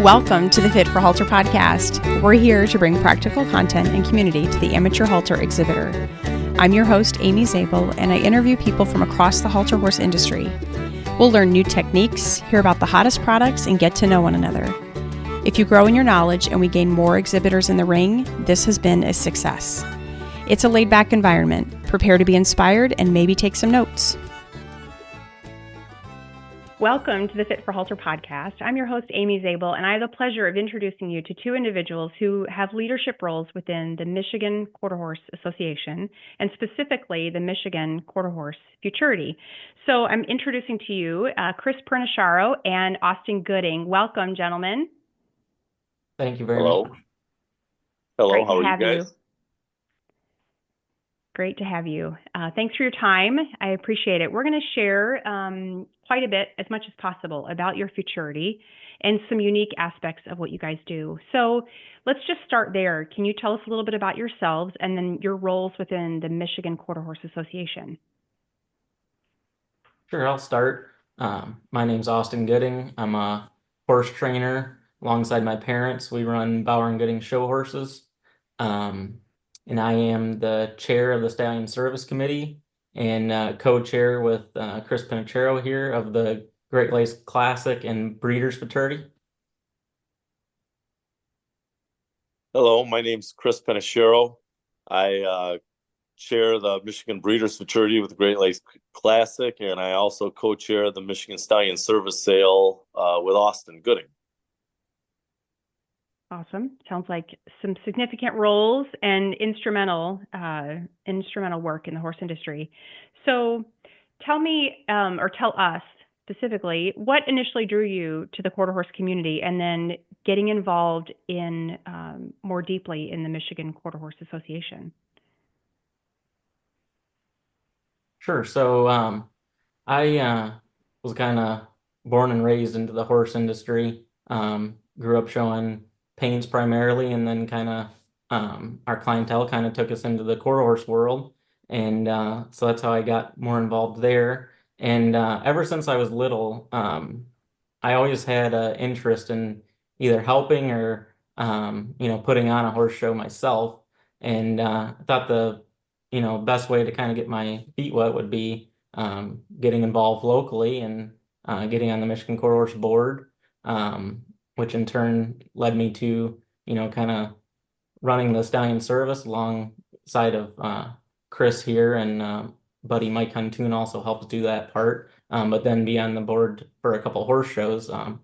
Welcome to the Fit for Halter podcast. We're here to bring practical content and community to the amateur halter exhibitor. I'm your host, Amy Zabel, and I interview people from across the halter horse industry. We'll learn new techniques, hear about the hottest products, and get to know one another. If you grow in your knowledge and we gain more exhibitors in the ring, this has been a success. It's a laid-back environment. Prepare to be inspired and maybe take some notes. Welcome to the Fit for Halter podcast. I'm your host, Amy Zabel, and I have the pleasure of introducing you to two individuals who have leadership roles within the Michigan Quarter Horse Association, and specifically the Michigan Quarter Horse Futurity. So I'm introducing to you Chris Perniciaro and Austin Gooding. Welcome, gentlemen. Thank you very much. Hello, how are you guys? Great to have you. Thanks for your time. I appreciate it. We're going to share quite a bit, as much as possible, about your Futurity and some unique aspects of what you guys do. So let's just start there. Can you tell us a little bit about yourselves and then your roles within the Michigan Quarter Horse Association? Sure, I'll start. My name's Austin Gooding. I'm a horse trainer alongside my parents. We run Bauer and Gooding show horses. And I am the chair of the Stallion Service Committee and co-chair with Chris Perniciaro here of the Great Lakes Classic and Breeders' Futurity. Hello, my name's Chris Perniciaro. I chair the Michigan Breeders' Futurity with the Great Lakes Classic, and I also co-chair the Michigan Stallion Service Sale with Austin Gooding. Awesome. Sounds like some significant roles and instrumental work in the horse industry. So tell me, or tell us specifically, what initially drew you to the quarter horse community and then getting involved in more deeply in the Michigan Quarter Horse Association? Sure. So I was kind of born and raised into the horse industry. Grew up showing paints primarily, and then kind of our clientele kind of took us into the quarter horse world, and so that's how I got more involved there. And ever since I was little, I always had an interest in either helping or putting on a horse show myself. And I thought the best way to kind of get my feet wet would be getting involved locally and getting on the Michigan Quarter Horse Board. Which in turn led me to, kind of running the Stallion service alongside of Chris here, and buddy Mike Huntoon also helps do that part, but then be on the board for a couple horse shows. So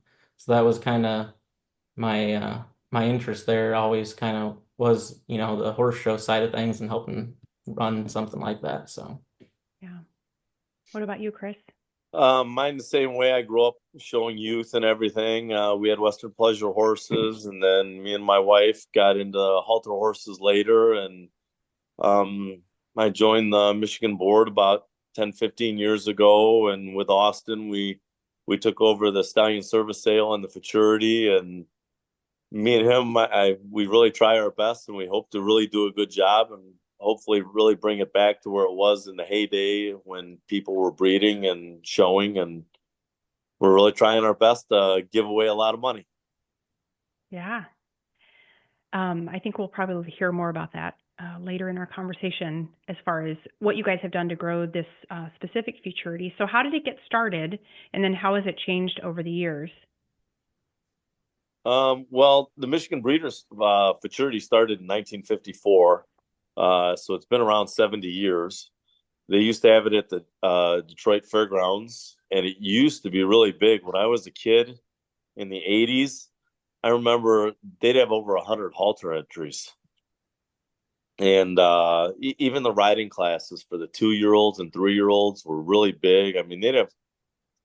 that was kind of my interest there. Always kind of was, the horse show side of things and helping run something like that. So, yeah. What about you, Chris? Mine the same way. I grew up showing youth and everything. We had Western Pleasure horses, and then me and my wife got into halter horses later, and I joined the Michigan board about 10, 15 years ago, and with Austin, we took over the Stallion Service Sale and the Futurity, and me and him, we really try our best, and we hope to really do a good job, and hopefully really bring it back to where it was in the heyday when people were breeding and showing, and we're really trying our best to give away a lot of money. Yeah. I think we'll probably hear more about that later in our conversation as far as what you guys have done to grow this specific Futurity. So how did it get started, and then how has it changed over the years? Well, the Michigan Breeders' Futurity started in 1954. So it's been around 70 years. They used to have it at the Detroit Fairgrounds, and it used to be really big. When I was a kid in the 80s, I remember they'd have over 100 halter entries. And even the riding classes for the 2-year-olds and 3-year-olds were really big. I mean, they'd have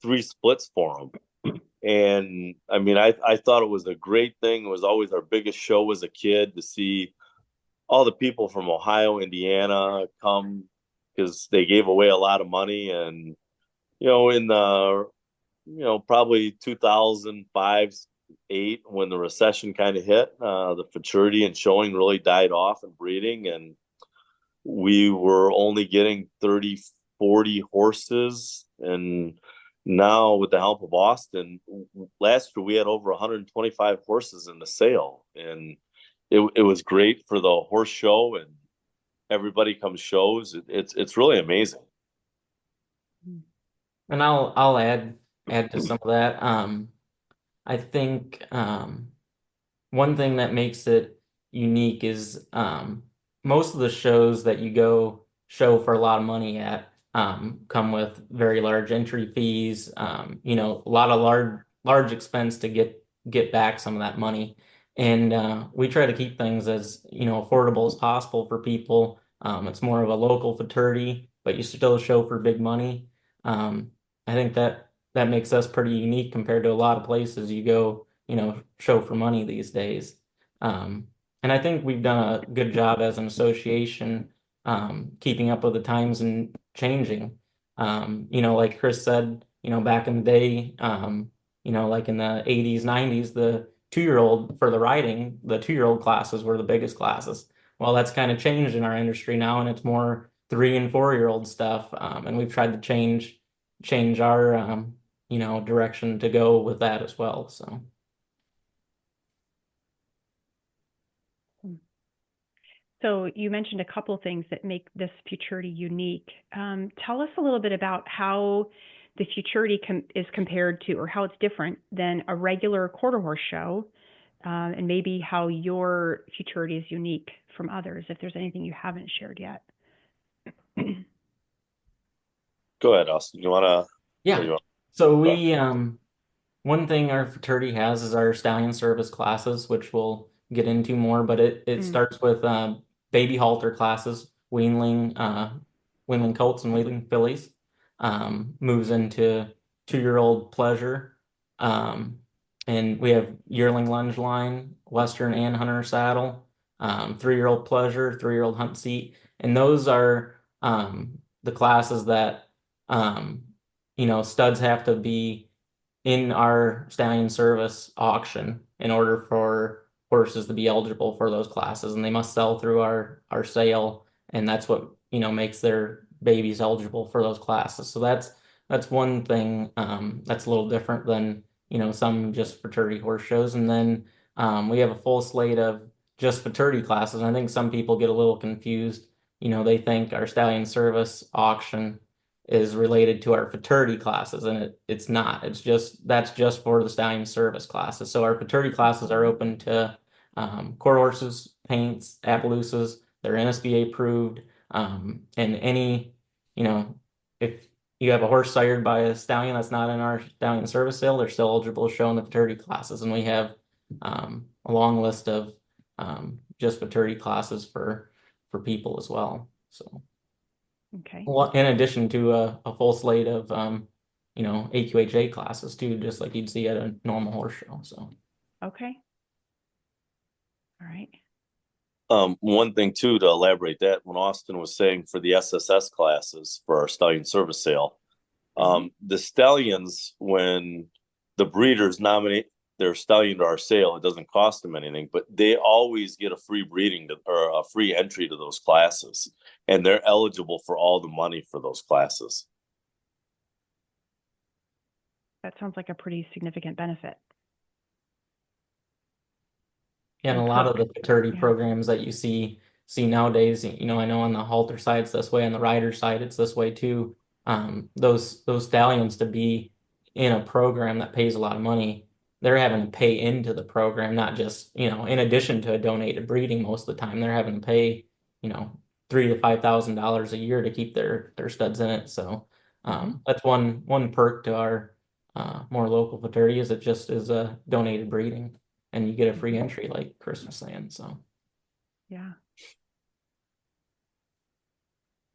3 splits for them. And I mean, I thought it was a great thing. It was always our biggest show as a kid to see all the people from Ohio, Indiana come because they gave away a lot of money. And, in the, probably 2005, 2008, when the recession kind of hit, the Futurity and showing really died off and breeding. And we were only getting 30, 40 horses. And now with the help of Austin, last year we had over 125 horses in the sale, and it was great for the horse show, and everybody comes shows. It's really amazing. And I'll add to some of that. I think one thing that makes it unique is most of the shows that you go show for a lot of money at come with very large entry fees. A lot of large expense to get back some of that money. And we try to keep things as affordable as possible for people. It's more of a local futurity, but you still show for big money. I think that makes us pretty unique compared to a lot of places you go, show for money these days. And I think we've done a good job as an association, keeping up with the times and changing. Like Chris said, back in the day, like in the 80s, 90s, the 2-year-old for the riding, the 2-year-old classes were the biggest classes. Well, that's kind of changed in our industry now, and it's more 3 and 4-year-old stuff. And we've tried to change our direction to go with that as well. So you mentioned a couple things that make this Futurity unique. Tell us a little bit about how the Futurity is compared to, or how it's different than a regular quarter horse show, and maybe how your Futurity is unique from others, if there's anything you haven't shared yet. Go ahead, Austin. You wanna? Yeah. So we one thing our fraternity has is our stallion service classes, which we'll get into more, but it starts with baby halter classes, weanling colts and weanling fillies, moves into 2-year-old pleasure, and we have yearling lunge line, western and hunter saddle, 3-year-old pleasure, 3-year-old hunt seat, and those are the classes that studs have to be in our stallion service auction in order for horses to be eligible for those classes, and they must sell through our sale, and that's what makes their babies eligible for those classes. So that's one thing that's a little different than some just fraternity horse shows. And then we have a full slate of just fraternity classes, and I think some people get a little confused. They think our stallion service auction is related to our fraternity classes, and it's not. That's just for the stallion service classes. So our fraternity classes are open to quarter horses, paints, Appaloosas. They're NSBA approved, and if you have a horse sired by a stallion that's not in our stallion service sale, they're still eligible to show in the fraternity classes, and we have a long list of just fraternity classes for people as well. So. Okay. Well, in addition to a full slate of AQHA classes too, just like you'd see at a normal horse show. So okay. All right. One thing too, to elaborate that, when Austin was saying for the SSS classes for our stallion service sale, the stallions, when the breeders nominate their stallion to our sale, it doesn't cost them anything, but they always get a free breeding or a free entry to those classes, and they're eligible for all the money for those classes. That sounds like a pretty significant benefit. Yeah, and a lot of the fraternity programs that you see nowadays, I know on the halter side it's this way, on the rider side it's this way too. Those stallions, to be in a program that pays a lot of money, they're having to pay into the program, not just, in addition to a donated breeding. Most of the time they're having to pay, $3,000 to $5,000 a year to keep their studs in it. So that's one perk to our more local fraternity, is it just is a donated breeding, and you get a free entry, like Chris was saying. So yeah.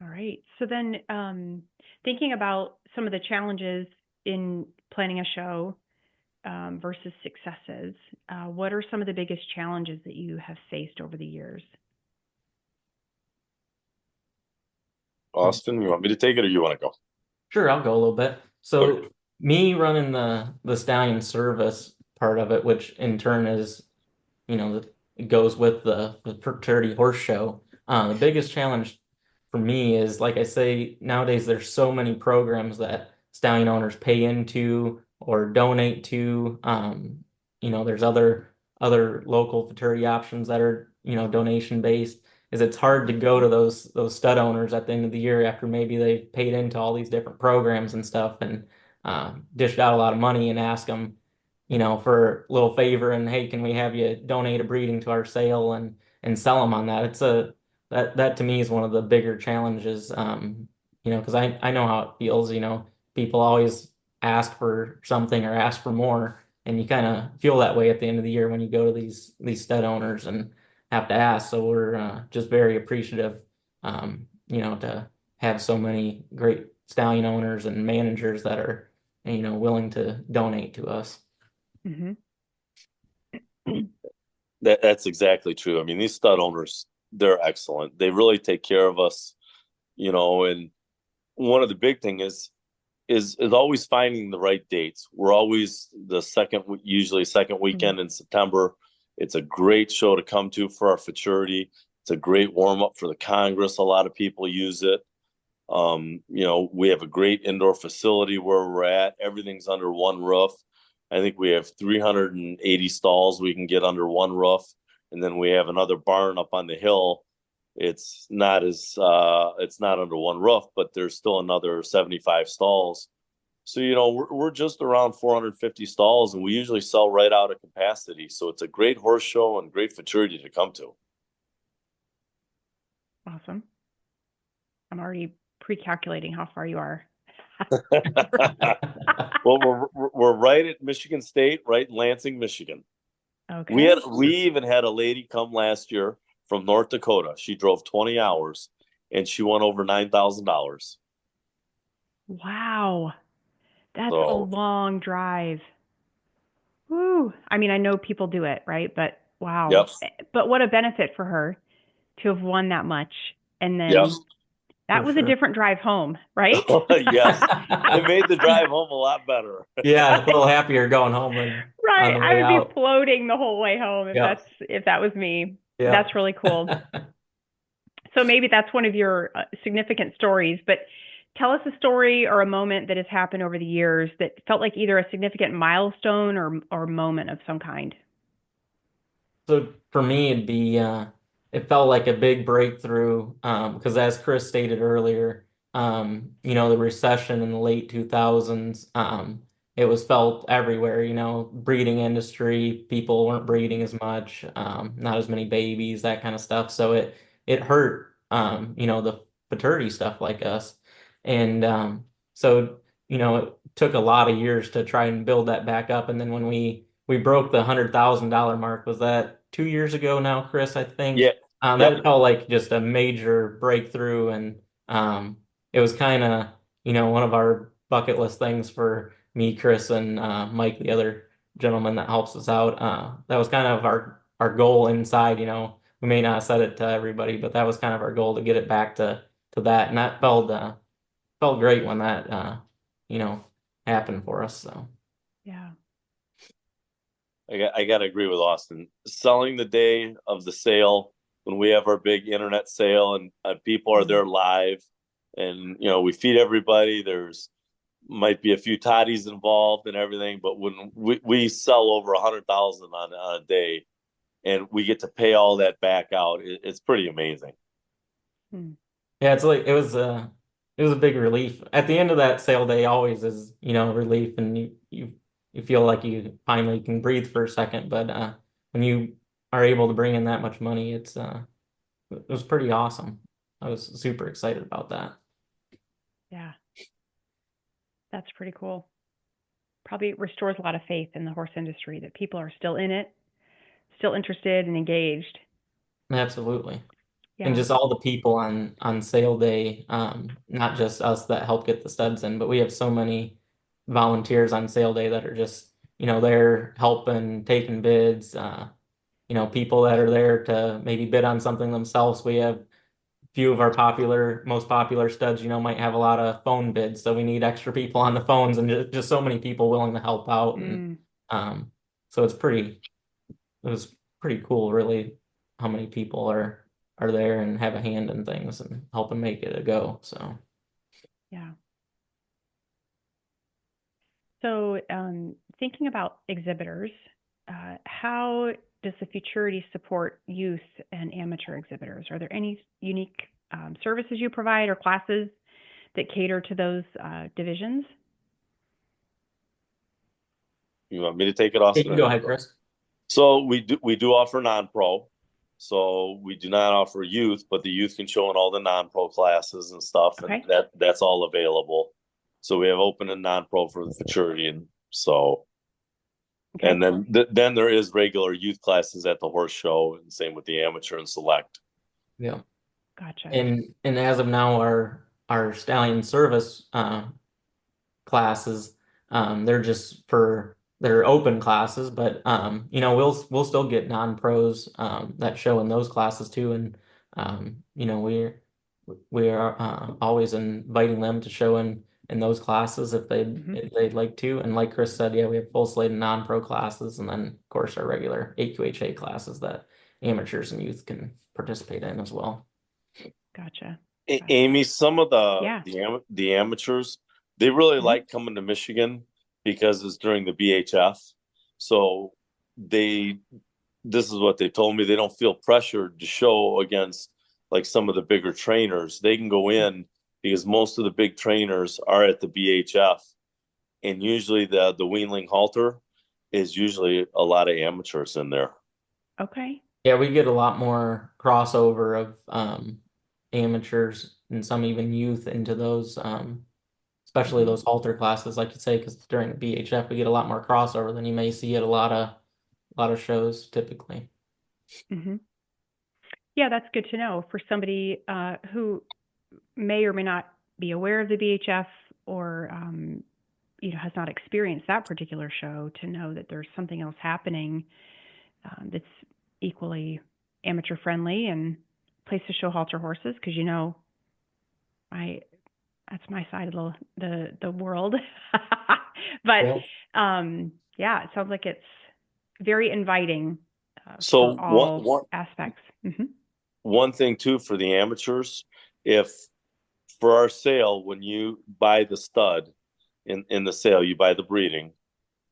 All right. So then thinking about some of the challenges in planning a show versus successes, what are some of the biggest challenges that you have faced over the years? Austin, you want me to take it, or you want to go? Sure, I'll go a little bit. So me running the stallion service part of it, which in turn is, it goes with the fraternity horse show. The biggest challenge for me is, like I say, nowadays there's so many programs that stallion owners pay into or donate to. There's other local futurity options that are, donation based. Is it's hard to go to those stud owners at the end of the year after maybe they've paid into all these different programs and stuff and dished out a lot of money and ask them, for a little favor and hey, can we have you donate a breeding to our sale and sell them on that? That to me is one of the bigger challenges, because I know how it feels, people always ask for something or ask for more, and you kind of feel that way at the end of the year when you go to these stud owners and have to ask. So we're just very appreciative, to have so many great stallion owners and managers that are, willing to donate to us. Mm-hmm. That's exactly true. I mean, these stud owners, they're excellent. They really take care of us, and one of the big thing is always finding the right dates. We're always usually second weekend in September. It's a great show to come to for our Futurity. It's a great warm up for the Congress. A lot of people use it. We have a great indoor facility where we're at. Everything's under one roof. I think we have 380 stalls we can get under one roof. And then we have another barn up on the hill. It's not under one roof, but there's still another 75 stalls. So, we're just around 450 stalls, and we usually sell right out of capacity. So it's a great horse show and great Futurity to come to. Awesome. I'm already pre-calculating how far you are. Well, we're right at Michigan State, right in Lansing, Michigan. Okay. We even had a lady come last year from North Dakota. She drove 20 hours, and she won over $9,000. Wow. That's a long drive. Woo. I mean, I know people do it, right? But wow. Yep. But what a benefit for her to have won that much. And then Yep. that was a different drive home, right? Yes. It made the drive home a lot better. Yeah, a little happier going home than right. on the I way would out. be floating the whole way home if that was me. Yeah. That's really cool. So maybe that's one of your significant stories, but tell us a story or a moment that has happened over the years that felt like either a significant milestone or moment of some kind. So for me, it'd be it felt like a big breakthrough because as Chris stated earlier, the recession in the late 2000s, it was felt everywhere. Breeding industry, people weren't breeding as much, not as many babies, that kind of stuff. So it hurt, the fraternity stuff like us, and so it took a lot of years to try and build that back up. And then when we broke the $100,000 mark, was that 2 years ago now, Chris? I think. Yeah. That felt like just a major breakthrough, and it was kind of one of our bucket list things for me, Chris, and Mike, the other gentleman that helps us out. That was kind of our goal inside. We may not have said it to everybody, but that was kind of our goal to get it back to that, and that felt great when that happened for us. So yeah. I got to agree with Austin. Selling the day of the sale when we have our big internet sale and people are there live, and we feed everybody. There's might be a few toddies involved and everything, but when we sell over 100,000 on a day, and we get to pay all that back out, it's pretty amazing. Yeah, it's like it was a big relief at the end of that sale day. Always is relief, and you feel like you finally can breathe for a second. But when you are able to bring in that much money, it was pretty awesome. I was super excited about that. Yeah, that's pretty cool. Probably restores a lot of faith in the horse industry that people are still in it, still interested and engaged. Absolutely. Yeah. And just all the people on sale day, not just us that help get the studs in, but we have so many volunteers on sale day that are just, they're helping, taking bids, people that are there to maybe bid on something themselves. We have a few of our most popular studs, might have a lot of phone bids. So we need extra people on the phones, and just so many people willing to help out. And so it was pretty cool, really, how many people are there and have a hand in things and helping make it a go. So yeah. So, thinking about exhibitors, how does the Futurity support youth and amateur exhibitors? Are there any unique services you provide or classes that cater to those divisions? You want me to take it off? You can go ahead, Chris. So we do offer non-pro. So we do not offer youth, but the youth can show in all the non-pro classes and stuff, Okay. and that's all available. So we have open and non-pro for the Futurity, and so, Okay. and then there is regular youth classes at the horse show, and same with the amateur and select. Yeah. Gotcha. And as of now, our stallion service classes, they're just they're open classes, but you know, we'll still get non-pros that show in those classes too, and you know, we are always inviting them to show in those classes if they'd like to. And like Chris said, yeah, we have full slate of non-pro classes, and then of course our regular AQHA classes that amateurs and youth can participate in as well. Gotcha. Amy, some of the amateurs, they really like coming to Michigan because it's during the BHF. So this is what they told me. They don't feel pressured to show against like some of the bigger trainers. They can go in because most of the big trainers are at the BHF, and usually the weanling halter is usually a lot of amateurs in there. Okay. Yeah, we get a lot more crossover of amateurs and some even youth into those, especially those halter classes, like you say, because during the BHF we get a lot more crossover than you may see at a lot of shows typically. Yeah, that's good to know for somebody who may or may not be aware of the BHF or has not experienced that particular show, to know that there's something else happening that's equally amateur friendly and place to show halter horses, because that's my side of the world. But yeah, it sounds like it's very inviting So for all aspects. One thing too for the amateurs, if for our sale, when you buy the stud in the sale, you buy the breeding,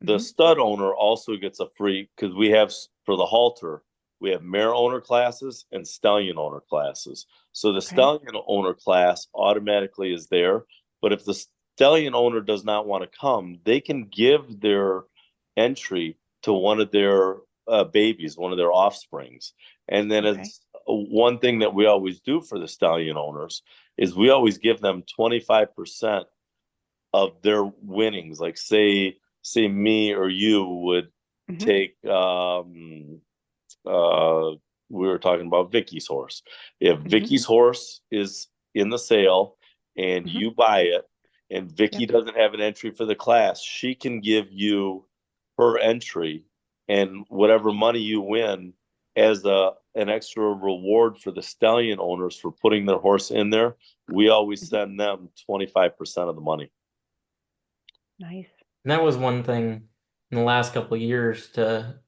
the stud owner also gets a free, because we have for the halter, we have mare owner classes and stallion owner classes. So the stallion owner class automatically is there. But if the stallion owner does not want to come, they can give their entry to one of their babies, one of their offsprings. And then it's one thing that we always do for the stallion owners is we always give them 25% of their winnings. Like say me or you would take we were talking about Vicky's horse. If Vicky's horse is in the sale and you buy it and Vicky doesn't have an entry for the class, she can give you her entry and whatever money you win as an extra reward for the stallion owners for putting their horse in there. We always send them 25% of the money. Nice. And that was one thing in the last couple of years to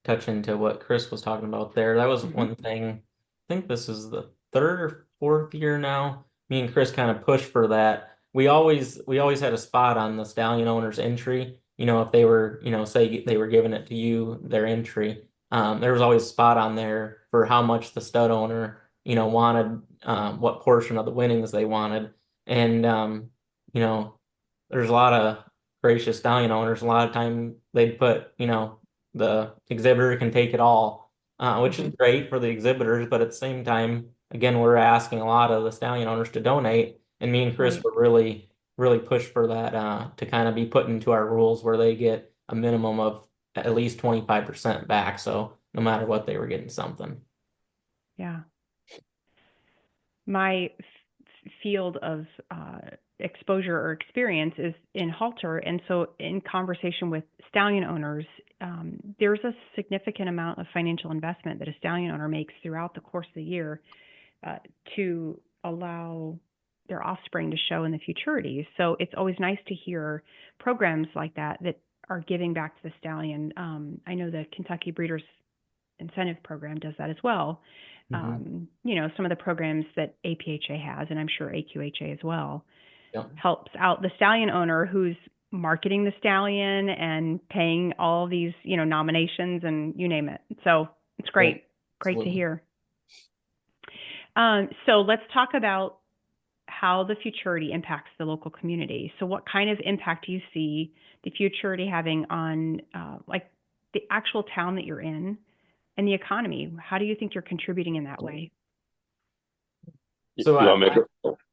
touch into what Chris was talking about there. That was one thing. I think this is the third or fourth year now. Me and Chris kind of pushed for that. We always had a spot on the stallion owner's entry. You know, if they were, say they were giving it to you, their entry, there was always a spot on there for how much the stud owner, wanted, what portion of the winnings they wanted. And, there's a lot of gracious stallion owners. A lot of time they'd put, the exhibitor can take it all, which is great for the exhibitors. But at the same time, again, we're asking a lot of the stallion owners to donate. And me and Chris were really, really pushed for that to kind of be put into our rules where they get a minimum of at least 25% back. So no matter what, they were getting something. Yeah. My field of exposure or experience is in halter, and so in conversation with stallion owners, there's a significant amount of financial investment that a stallion owner makes throughout the course of the year to allow their offspring to show in the futurities. So it's always nice to hear programs like that are giving back to the stallion. I know the Kentucky Breeders Incentive Program does that as well. Some of the programs that APHA has, and I'm sure AQHA as well. helps out the stallion owner who's marketing the stallion and paying all these, nominations and you name it. So it's great. Yep, great to absolutely. hear. So let's talk about how the Futurity impacts the local community. So what kind of impact do you see the Futurity having on like the actual town that you're in and the economy? How do you think you're contributing in that way? So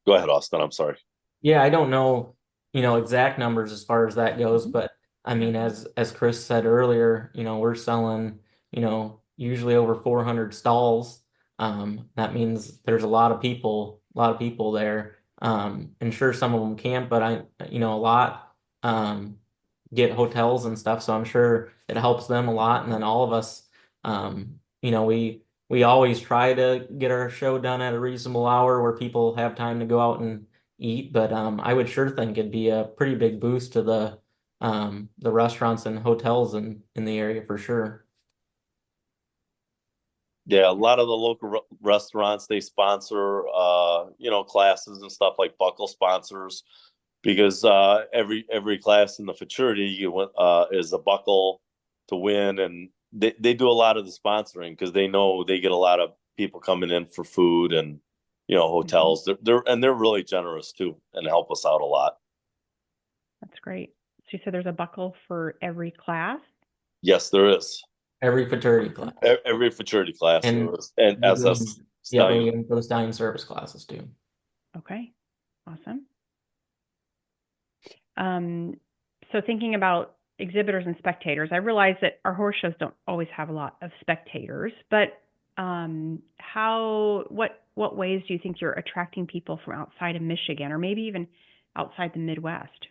go ahead, Austin. I'm sorry. Yeah, I don't know, exact numbers as far as that goes, but I mean, as Chris said earlier, we're selling, usually over 400 stalls. That means there's a lot of people there. And sure, some of them can't, but a lot get hotels and stuff, so I'm sure it helps them a lot. And then all of us, we always try to get our show done at a reasonable hour where people have time to go out and eat, but I would sure think it'd be a pretty big boost to the restaurants and hotels in the area for sure. Yeah, a lot of the local restaurants, they sponsor classes and stuff, like buckle sponsors, because every class in the Futurity is a buckle to win, and they do a lot of the sponsoring because they know they get a lot of people coming in for food and hotels. They're really generous too and help us out a lot. That's great. So you said there's a buckle for every class? Yes, there is. Every Futurity class. Every Futurity class, and SS Stallion. For the Stallion service classes too. Okay, awesome. So thinking about exhibitors and spectators, I realize that our horse shows don't always have a lot of spectators, but what ways do you think you're attracting people from outside of Michigan or maybe even outside the Midwest?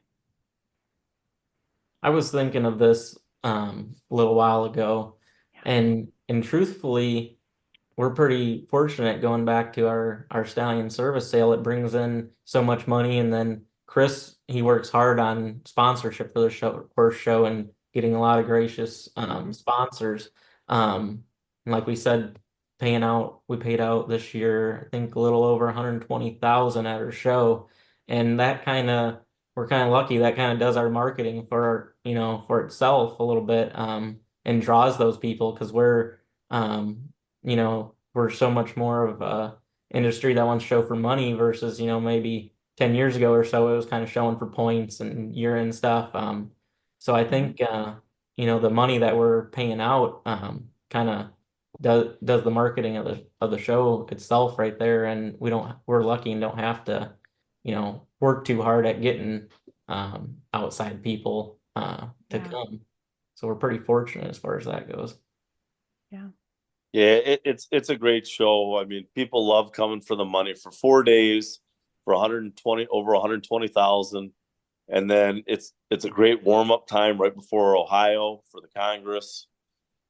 I was thinking of this a little while ago, and truthfully, we're pretty fortunate going back to our Stallion service sale. It brings in so much money, and then Chris, he works hard on sponsorship for the horse show and getting a lot of gracious sponsors. And like we said, we paid out this year, I think a little over 120,000 at our show, and we're kind of lucky. That kind of does our marketing for itself a little bit, and draws those people because we're so much more of a industry that wants to show for money versus, maybe 10 years ago or so, it was kind of showing for points and year-end stuff. So I think, the money that we're paying out kind of does the marketing of the show itself right there. And we're lucky and don't have to, work too hard at getting outside people to come. So we're pretty fortunate as far as that goes. Yeah. Yeah, it's a great show. I mean, people love coming for the money for 4 days for over 120,000. And then it's a great warm-up time right before Ohio for the Congress.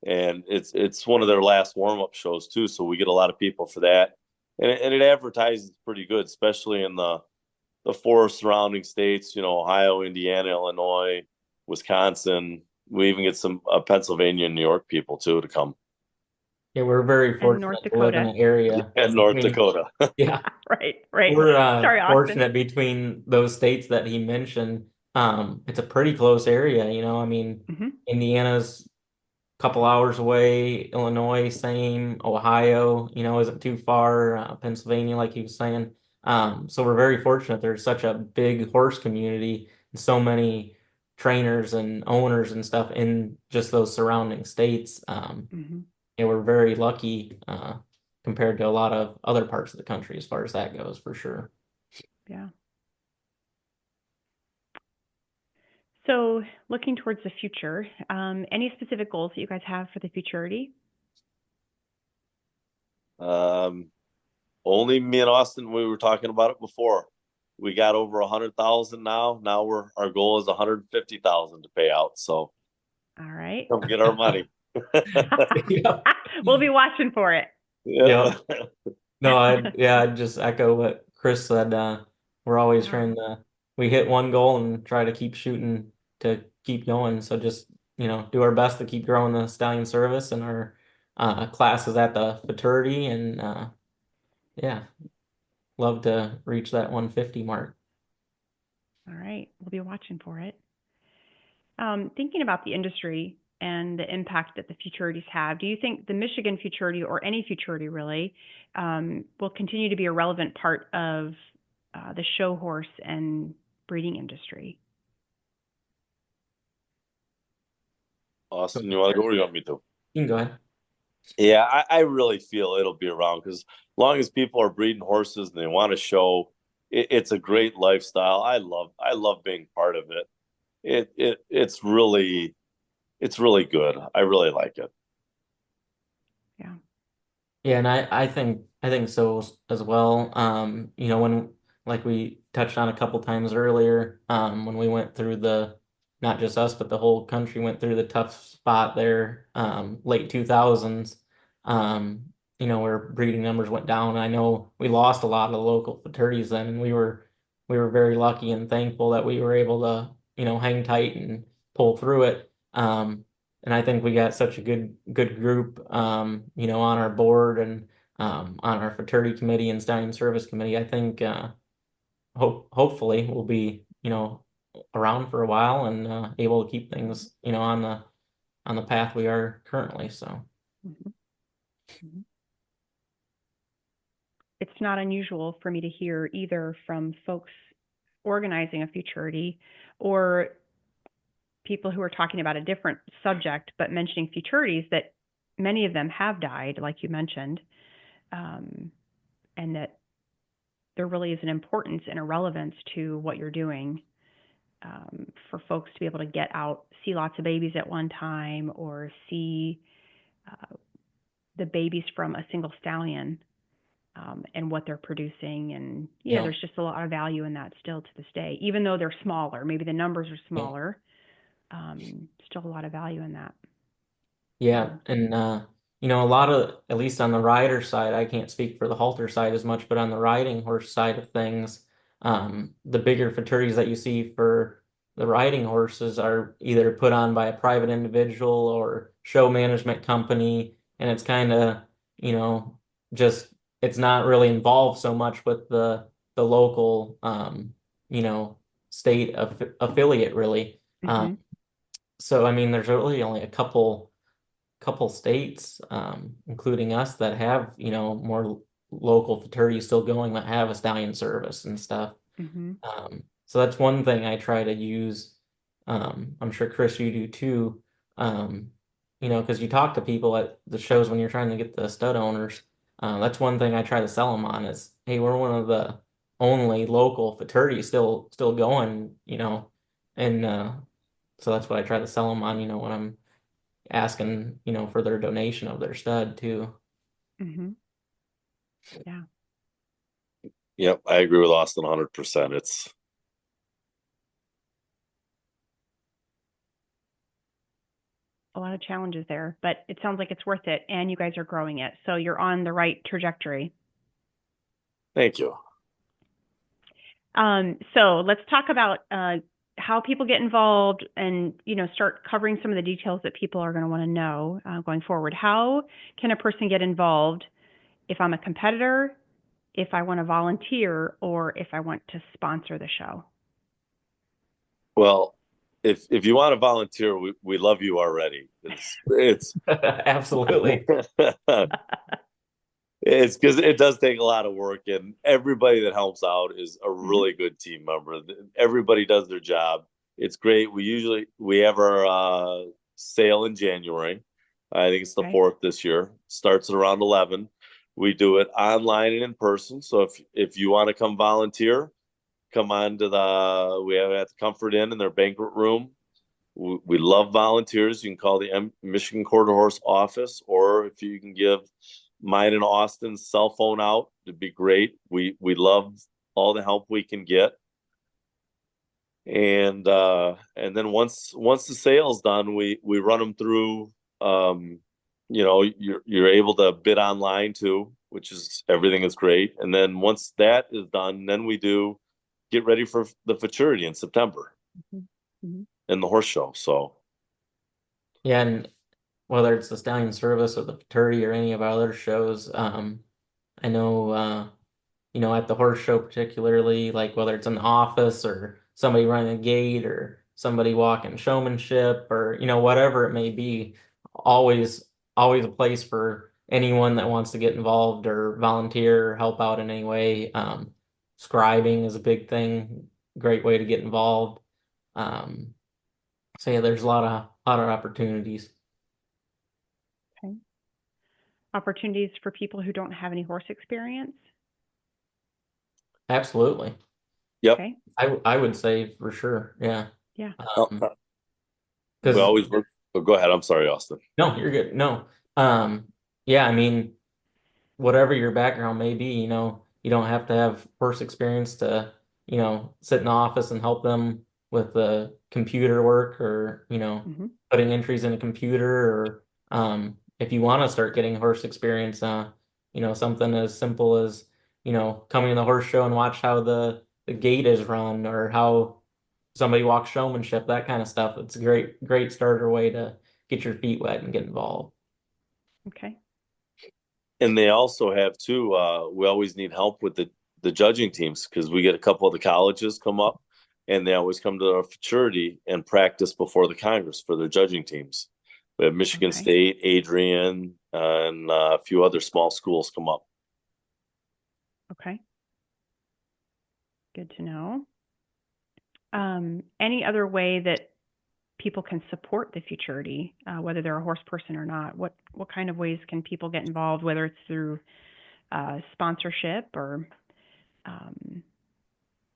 And it's one of their last warm-up shows too. So we get a lot of people for that. And it advertises pretty good, especially in the four surrounding states, Ohio, Indiana, Illinois, Wisconsin. We even get some Pennsylvania and New York people too to come. Yeah, we're very fortunate to live in an area. And North Dakota. Yeah. Right. We're Sorry, fortunate between those states that he mentioned. It's a pretty close area, I mean, Indiana's a couple hours away, Illinois, same, Ohio, isn't too far, Pennsylvania, like he was saying. So we're very fortunate. There's such a big horse community and so many trainers and owners and stuff in just those surrounding states. Yeah, we're very lucky compared to a lot of other parts of the country as far as that goes, for sure. Yeah. So looking towards the future, any specific goals that you guys have for the Futurity? Only me and Austin, we were talking about it before. We got over 100,000 now. Now our goal is 150,000 to pay out. So all right, come get our money. We'll be watching for it. Yeah. No, I'd just echo what Chris said. We're always trying we hit one goal and try to keep shooting to keep going. So just, do our best to keep growing the Stallion service and our classes at the Futurity, and, love to reach that 150 mark. All right, we'll be watching for it. Thinking about the industry and the impact that the futurities have, do you think the Michigan Futurity, or any futurity really, will continue to be a relevant part of the show horse and breeding industry? Austin, you want to go or you want me to? You can go ahead. Yeah, I really feel it'll be around because as long as people are breeding horses and they want to show, it's a great lifestyle. I love being part of it. It's really good. I really like it. Yeah. Yeah, and I think so as well. When like we touched on a couple times earlier, when we went through not just us, but the whole country went through the tough spot there, late 2000s, where breeding numbers went down. I know we lost a lot of the local fraternities then, and we were very lucky and thankful that we were able to, hang tight and pull through it. And I think we got such a good group, on our board and on our fraternity committee and stallion service committee. I think hopefully we'll be, around for a while and able to keep things, on the path we are currently. So Mhm. Mhm. It's not unusual for me to hear either from folks organizing a futurity or people who are talking about a different subject but mentioning futurities, that many of them have died, like you mentioned, and that there really is an importance and a relevance to what you're doing, for folks to be able to get out, see lots of babies at one time, or see the babies from a single stallion, and what they're producing. And yeah, there's just a lot of value in that still to this day, even though they're smaller. Maybe the numbers are yeah. smaller. Still a lot of value in that. Yeah, and a lot of, at least on the rider side, I can't speak for the halter side as much, but on the riding horse side of things, the bigger fraternities that you see for the riding horses are either put on by a private individual or show management company, and it's kind of, just it's not really involved so much with the local, you know, state affiliate really. Mm-hmm. So I mean, there's really only a couple states, including us, that have, more local fraternities still going that have a stallion service and stuff. Mm-hmm. So that's one thing I try to use. I'm sure Chris, you do too. Because you talk to people at the shows when you're trying to get the stud owners. That's one thing I try to sell them on is, hey, we're one of the only local fraternities still going, and so that's what I try to sell them on, when I'm asking, for their donation of their stud too. Mm-hmm. Yeah. Yep, I agree with Austin 100%. It's A lot of challenges there, but it sounds like it's worth it, and you guys are growing it. So you're on the right trajectory. Thank you. So let's talk about how people get involved, and start covering some of the details that people are going to want to know going forward. How can a person get involved if I'm a competitor, if I want to volunteer, or if I want to sponsor the show? Well, if you want to volunteer, we love you already. It's Absolutely. it's because it does take a lot of work, and everybody that helps out is a really good team member. Everybody does their job. It's great. We have our sale in January. I think it's the Okay. 4th this year. Starts at around 11. We do it online and in person. So if you want to come volunteer, come on to we have it at the Comfort Inn in their banquet room. We love volunteers. You can call the Michigan Quarter Horse office, or if you can give mine and Austin's cell phone out, it'd be great. We love all the help we can get. And then once the sale's done, we run them through. You're able to bid online too, which is everything is great. And then once that is done, then we do get ready for the Futurity in September and the horse show. So Yeah, and whether it's the Stallion Service or the Futurity or any of our other shows, I know, at the horse show particularly, like whether it's in the office or somebody running a gate or somebody walking showmanship or, whatever it may be. Always a place for anyone that wants to get involved or volunteer or help out in any way. Scribing is a big thing, great way to get involved. So yeah, there's a lot of opportunities. Okay. Opportunities for people who don't have any horse experience? Absolutely. Yep. Okay. I would say for sure. Yeah. Yeah. We Because always work. Oh, go ahead. I'm sorry, Austin. no, you're good. No. Yeah, I mean, whatever your background may be, you don't have to have horse experience to, sit in the office and help them with the computer work or, Mhm. putting entries in a computer or if you want to start getting horse experience, something as simple as, coming to the horse show and watch how the gate is run or how somebody walks showmanship, that kind of stuff. It's a great starter way to get your feet wet and get involved. Okay. And they also have too. We always need help with the judging teams because we get a couple of the colleges come up, and they always come to our Futurity and practice before the Congress for their judging teams. We have Michigan Okay. State, Adrian, and a few other small schools come up. Okay. Good to know. Any other way that people can support the Futurity, whether they're a horse person or not? What kind of ways can people get involved, whether it's through sponsorship or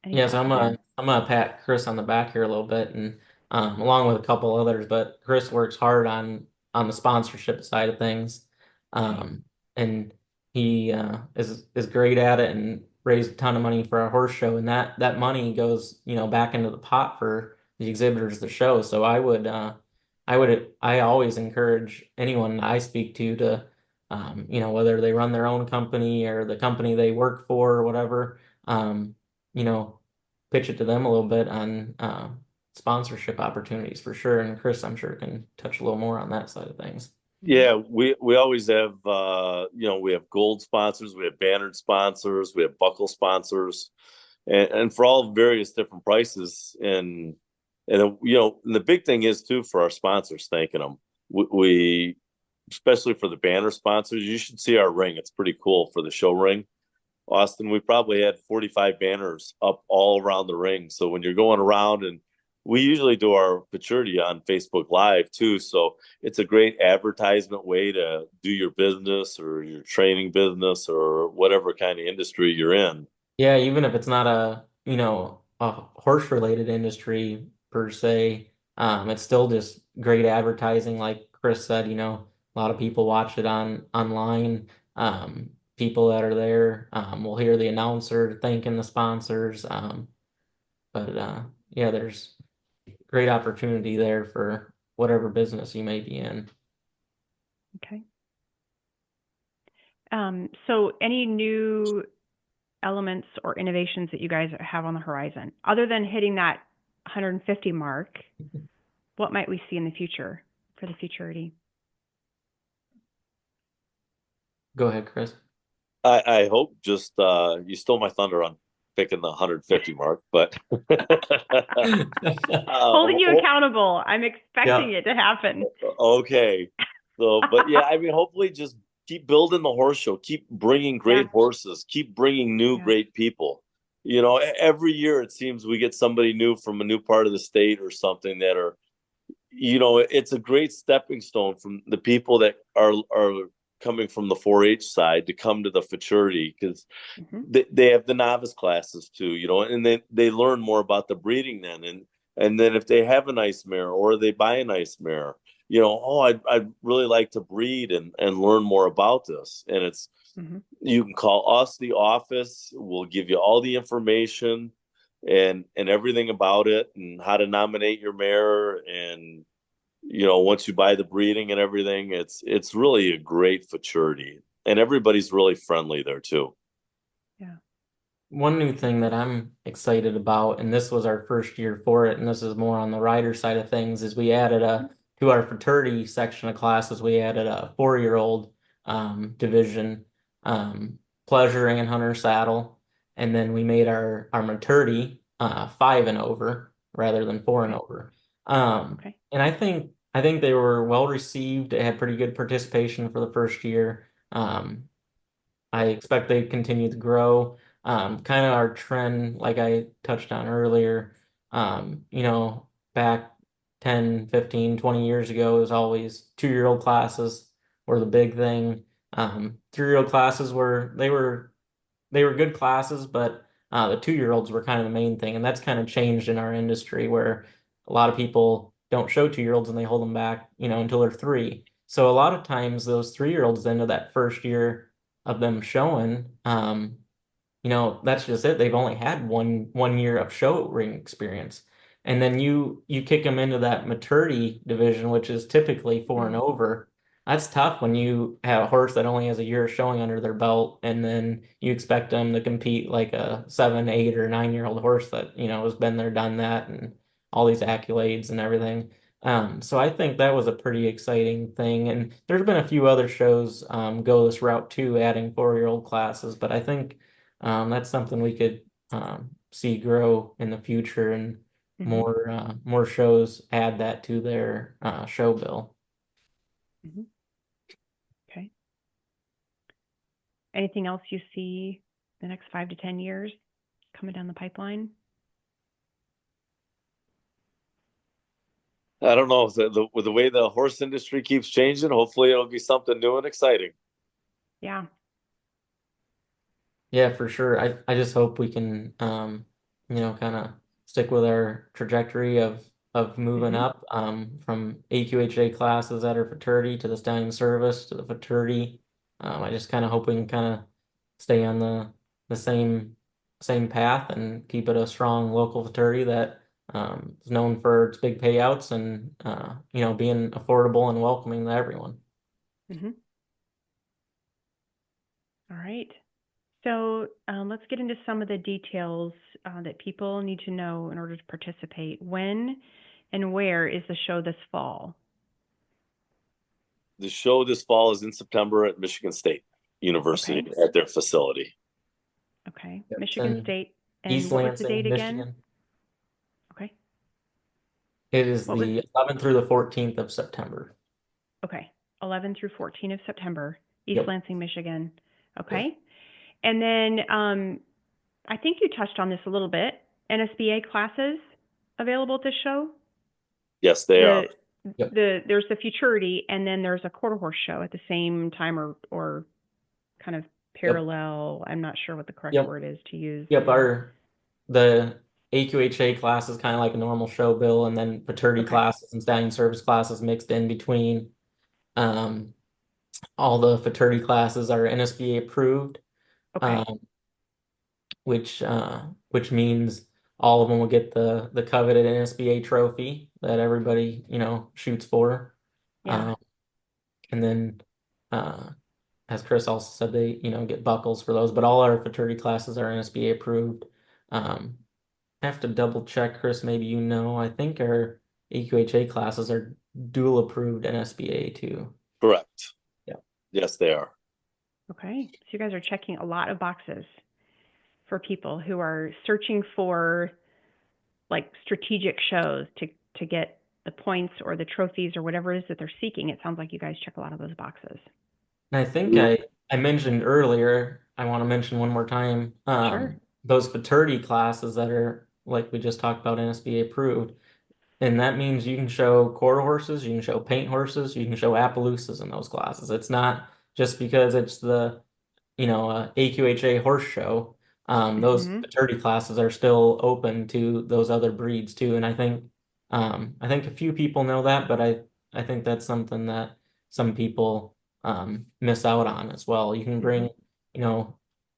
any Yes, thoughts I'm there? gonna pat Chris on the back here a little bit, and along with a couple others. But Chris works hard on the sponsorship side of things, and he is great at it and raised a ton of money for our horse show, and that money goes back into the pot for the exhibitors of the show. So I always encourage anyone I speak to whether they run their own company or the company they work for or whatever. You know, pitch it to them a little bit on sponsorship opportunities for sure. And Chris, I'm sure, can touch a little more on that side of things. Yeah, we always have we have gold sponsors, we have bannered sponsors, we have buckle sponsors, and for all various different prices. And and the big thing is too for our sponsors, thanking them. We especially for the banner sponsors, you should see our ring. It's pretty cool for the show ring. Austin, we probably had 45 banners up all around the ring. So when you're going around, and we usually do our Futurity on Facebook Live too. So it's a great advertisement way to do your business or your training business or whatever kind of industry you're in. Yeah, even if it's not a horse related industry per se, it's still just great advertising. Like Chris said, a lot of people watch it online. People that are there will hear the announcer thanking the sponsors. But yeah, there's great opportunity there for whatever business you may be in. Okay. So any new elements or innovations that you guys have on the horizon, other than hitting that 150 mark, what might we see in the future for the Futurity? Go ahead, Chris. I hope just you stole my thunder on picking the 150 mark, but Holding you accountable. I'm expecting it to happen. Okay. So, but yeah, I mean, hopefully just keep building the horse show, keep bringing great horses, keep bringing new great people. Every year it seems we get somebody new from a new part of the state or something that are, it's a great stepping stone from the people that are coming from the 4-H side to come to the Futurity because they have the novice classes too, and they learn more about the breeding then. And then if they have a nice mare or they buy a nice mare, I'd really like to breed and learn more about this. And it's, you can call us, the office, we'll give you all the information and everything about it and how to nominate your mare. And, once you buy the breeding and everything, it's really a great Futurity and everybody's really friendly there too. Yeah. One new thing that I'm excited about, and this was our first year for it, and this is more on the rider side of things, is we added to our Futurity section of classes, we added a 4-year-old division, pleasuring and hunter saddle, and then we made our maturity 5 and over rather than 4 and Okay. over. Okay. And I think they were well received. They had pretty good participation for the first year. I expect they continue to grow. Kind of our trend, like I touched on earlier, you know, back 10, 15, 20 years ago, is always 2-year-old classes were the big thing. 3-year-old classes they were good classes, but the 2-year-olds were kind of the main thing, and that's kind of changed in our industry where a lot of people don't show 2-year-olds and they hold them back, you know, until they're 3. So a lot of times those 3-year-olds into that first year of them showing, you know, that's just it. They've only had one year of show ring experience. And then you kick them into that maturity division, which is typically 4 and over. That's tough when you have a horse that only has a year of showing under their belt, and then you expect them to compete like a 7, 8, or 9-year-old horse that, you know, has been there, done that, and all these accolades and everything. So I think that was a pretty exciting thing. And there's been a few other shows go this route too, adding 4-year-old classes, but I think that's something we could see grow in the future, and more shows add that to their show bill. Okay. Anything else you see the next 5 to 10 years coming down the pipeline? I don't know. With the way the horse industry keeps changing, hopefully it'll be something new and exciting. Yeah. Yeah, for sure. I just hope we can you know, kind of stick with our trajectory of moving up from AQHA classes at our Futurity to the Stallion service to the Futurity. I just kind of hope we can kind of stay on the same path and keep it a strong local Futurity that is known for its big payouts and you know, being affordable and welcoming to everyone. All right. So let's get into some of the details that people need to know in order to participate. When and where is the show this fall? The show this fall is in September at Michigan State University at their facility. Okay. Yep. Michigan State. And East what was the Lansing, date again? Michigan. Okay. It is the 11th through the 14th of September. Okay. 11 through 14 of September, East Yep. Lansing, Michigan. Okay. Yep. And then I think you touched on this a little bit. NSBA classes available at this show? Yes, they are. Yep. There's the Futurity, and then there's a quarter horse show at the same time, or kind of parallel. I'm not sure what the correct word is to use. Yep. The AQHA class is kind of like a normal show bill, and then Futurity classes and Stallion service classes mixed in between. All the Futurity classes are NSBA approved, which means all of them will get the coveted NSBA trophy that everybody, you know, shoots for. And then as Chris also said, they, you know, get buckles for those, but all our Futurity classes are NSBA approved. I have to double check, Chris, maybe you know, I think our AQHA classes are dual approved NSBA too. Correct. Yeah. Yes, they are. Okay. So you guys are checking a lot of boxes for people who are searching for like strategic shows to get the points or the trophies or whatever it is that they're seeking. It sounds like you guys check a lot of those boxes. And I think I mentioned earlier, I want to mention one more time, those Futurity classes that are, like we just talked about, NSBA approved. And that means you can show quarter horses, you can show paint horses, you can show Appaloosas in those classes. It's not just because it's the, you know, AQHA horse show. Those Futurity classes are still open to those other breeds too. And I think a few people know that, but I think that's something that some people miss out on as well. You can bring, you know,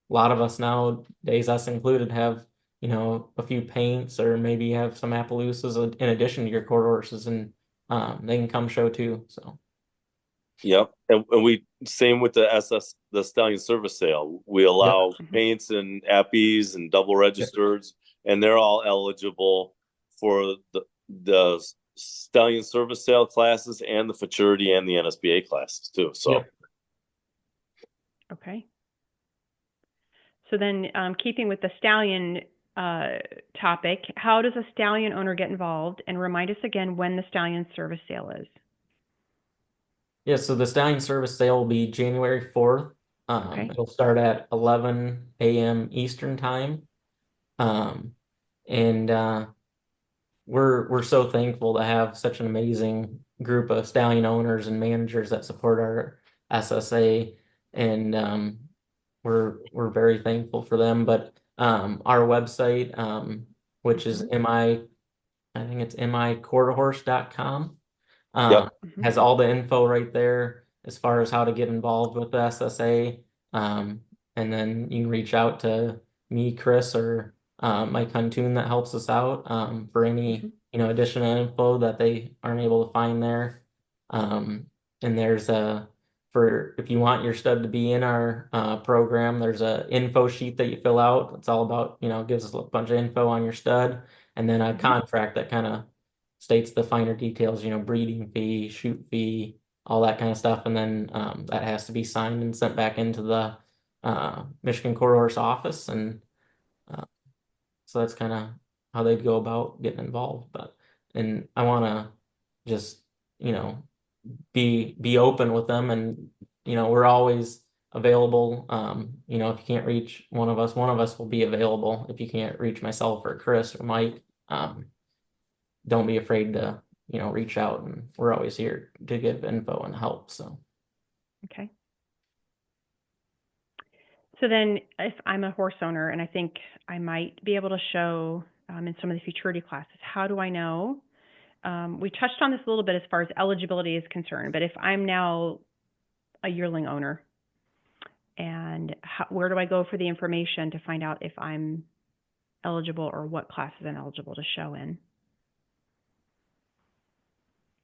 a lot of us nowadays, us included, have, you know, a few paints or maybe have some Appaloosas in addition to your quarter horses, and they can come show too. So. Yep, and we same with the Stallion service sale. We allow paints and appies and double registers, and they're all eligible for the Stallion service sale classes and the Futurity and the NSBA classes too. So, okay. So then, keeping with the Stallion topic. How does a stallion owner get involved? And remind us again when the stallion service sale is. Yeah, so the Stallion service sale will be January 4th. Okay. It'll start at 11 a.m. Eastern time. And we're so thankful to have such an amazing group of stallion owners and managers that support our SSA, and we're very thankful for them. But our website, which is I think it's miquarterhorse.com, Yep. has all the info right there as far as how to get involved with the SSA. And then you can reach out to me, Chris, or Mike Huntoon that helps us out for any additional info that they aren't able to find there. And there's for if you want your stud to be in our program, there's a info sheet that you fill out. It's all about, gives us a bunch of info on your stud, and then a contract that kind of states the finer details, breeding fee, shoot fee, all that kind of stuff. And then that has to be signed and sent back into the Michigan Quarter Horse office. And so that's kind of how they'd go about getting involved. And I want to just, be open with them, and, we're always available. If you can't reach one of us will be available. If you can't reach myself or Chris or Mike, don't be afraid to, reach out, and we're always here to give info and help. So. Okay. So then if I'm a horse owner and I think I might be able to show in some of the futurity classes, how do I know? We touched on this a little bit as far as eligibility is concerned, but if I'm now a yearling owner, and where do I go for the information to find out if I'm eligible or what classes I'm eligible to show in?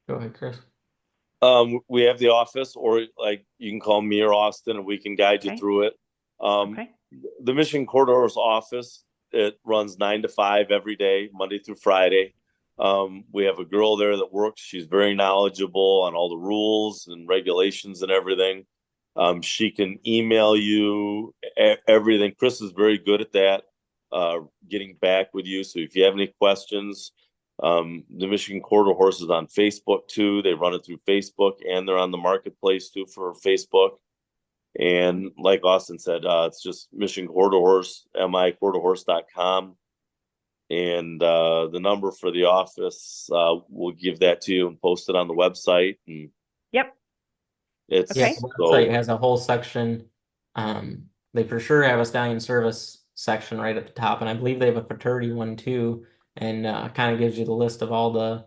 Go ahead, Chris. We have the office, or like you can call me or Austin, and we can guide you through it. The Michigan Quarter Horse office, it runs 9 to 5 every day, Monday through Friday. We have a girl there that works. She's very knowledgeable on all the rules and regulations and everything. She can email you everything. Chris is very good at that, getting back with you. So if you have any questions, the Michigan Quarter Horse is on Facebook too. They run it through Facebook, and they're on the marketplace too for Facebook. And like Austin said, it's just Michigan Quarter Horse, miquarterhorse.com. And the number for the office, we'll give that to you and post it on the website. And the website has a whole section. They for sure have a stallion service section right at the top, and I believe they have a futurity one too, and kind of gives you the list of all the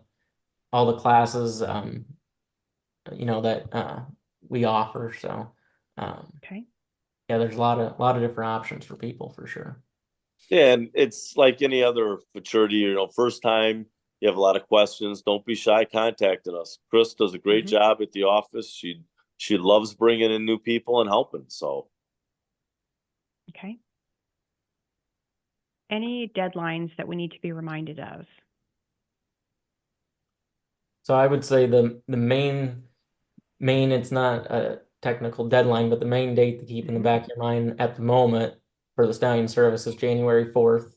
classes that we offer. So there's a lot of different options for people for sure. Yeah, and it's like any other futurity, first time you have a lot of questions, don't be shy contacting us. Chris does a great job at the office. She loves bringing in new people and helping. So. Okay. Any deadlines that we need to be reminded of? So I would say the main, it's not a technical deadline, but the main date to keep in the back of your mind at the moment for the stallion service is January 4th.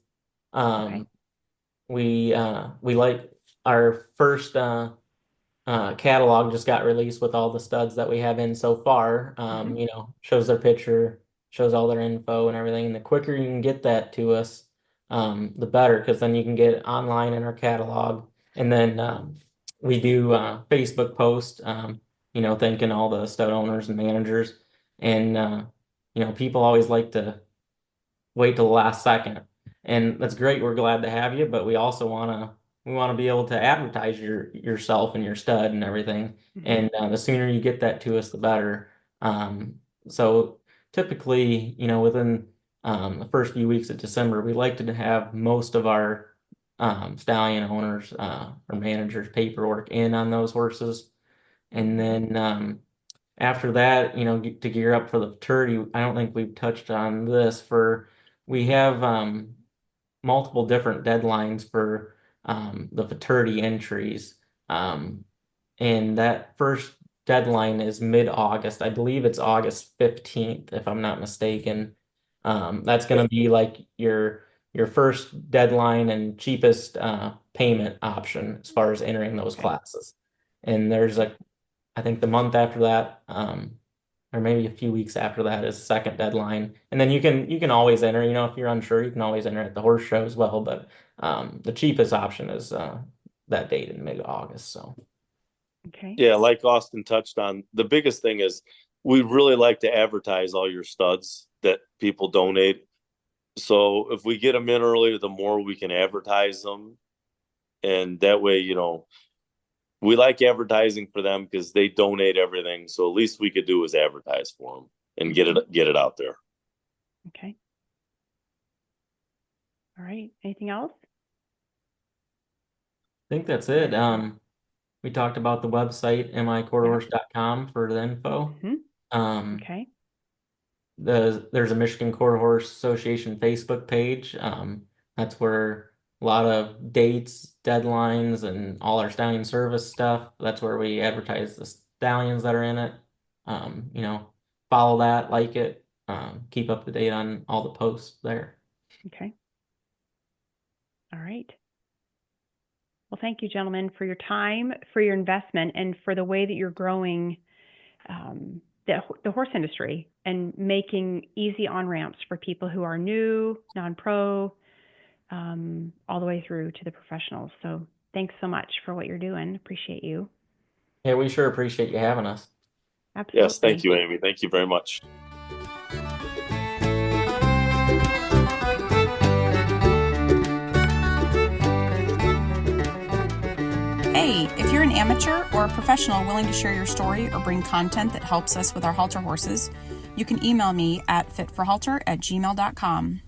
We like our first catalog just got released with all the studs that we have in so far. Shows their picture, shows all their info and everything. And the quicker you can get that to us, the better, because then you can get it online in our catalog. And then we do Facebook post, thanking all the stud owners and managers. And people always like to wait till the last second, and that's great. We're glad to have you, but we also want to be able to advertise yourself and your stud and everything. And the sooner you get that to us, the better. So typically, within the first few weeks of December, we like to have most of our stallion owners or managers paperwork in on those horses. And then after that, to gear up for the futurity, I don't think we've touched on this. We have multiple different deadlines for the futurity entries. And that first deadline is mid-August. I believe it's August 15th, if I'm not mistaken. That's going to be like your your first deadline and cheapest payment option as far as entering those classes. And there's I think the month after that, or maybe a few weeks after that is second deadline. And then you can always enter, if you're unsure, you can always enter at the horse show as well. But the cheapest option is that date in mid-August. So okay. Yeah, like Austin touched on, the biggest thing is we really like to advertise all your studs that people donate. So if we get them in earlier, the more we can advertise them. And that way, we like advertising for them because they donate everything. So at least we could do is advertise for them and get it out there. Okay. All right. Anything else? I think that's it. We talked about the website, miquarterhorse.com for the info. Okay. There's a Michigan Quarter Horse Association Facebook page. That's where a lot of dates, deadlines, and all our stallion service stuff. That's where we advertise the stallions that are in it. Follow that, like it, keep up to date on all the posts there. Okay. All right. Well, thank you, gentlemen, for your time, for your investment, and for the way that you're growing the horse industry and making easy on-ramps for people who are new, non-pro, all the way through to the professionals. So thanks so much for what you're doing. Appreciate you. Yeah, we sure appreciate you having us. Absolutely. Yes, thank you, Amy. Thank you very much. Hey, if you're an amateur or a professional willing to share your story or bring content that helps us with our halter horses, you can email me at fitforhalter@gmail.com.